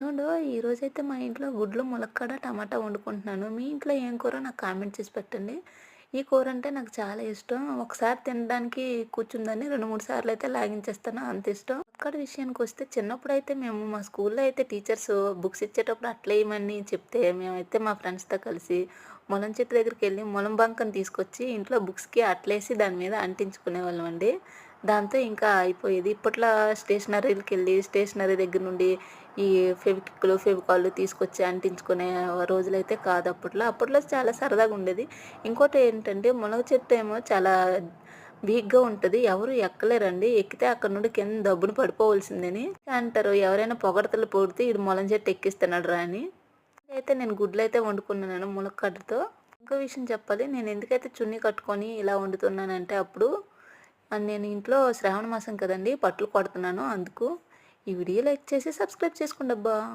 అవును. ఈరోజైతే మా ఇంట్లో గుడ్లు, ములక్కాడ, టమాటా వండుకుంటున్నాను. మీ ఇంట్లో ఏం కూరో నాకు కామెంట్ చేసి పెట్టండి. ఈ కూర అంటే నాకు చాలా ఇష్టం. ఒకసారి తినడానికి కూర్చుందని 2, 3 సార్లయితే లాగించేస్తాను అంత ఇష్టం. ములక్కాడ విషయానికొస్తే చిన్నప్పుడైతే మేము మా స్కూల్‌లో అయితే టీచర్స్ బుక్స్ ఇచ్చేటప్పుడు అట్లేయమని చెప్తే మేమైతే మా ఫ్రెండ్స్‌తో కలిసి ములం చెట్టు దగ్గరికెళ్ళి ములం బంకని తీసుకొచ్చి ఇంట్లో బుక్స్‌కి అట్లేసి దాని మీద అంటించుకునేవాళ్ళమండి. దాంతో ఇంకా అయిపోయేది. ఇప్పట్లో స్టేషనరీలకెళ్ళి స్టేషనరీ దగ్గర నుండి ఈ ఫెవికిక్‌లు, ఫెవికాల్‌లు తీసుకొచ్చి అంటించుకునే రోజులైతే కాదు అప్పట్లో. అప్పట్లో చాలా సరదాగుండేది. ఇంకోటేంటంటే మునగ చెట్టేమో చాలా వీక్‌గా ఉంటది. ఎవరు ఎక్కలేరండి. ఎక్కితే అక్కడి నుండి కింద దబ్బున పడిపోవాల్సిందేని అంటారు. ఎవరైనా పొగడ్తలు పొగిడితే ఈడు ములం చెట్టు ఎక్కిస్తున్నాడు రా అని. అయితే నేను గుడ్లయితే వండుకున్నాను ములక్కాడతో. ఇంకో విషయం చెప్పాలి. నేను ఎందుకైతే చున్నీ కట్టుకొని ఇలా వండుతున్నానంటే అప్పుడు నేను ఇంట్లో శ్రావణ మాసం కదండీ! బట్టలు కుడుతున్నాను అందుకు. ఈ వీడియో లైక్ చేసి సబ్స్క్రైబ్ చేసుకోండబ్బా!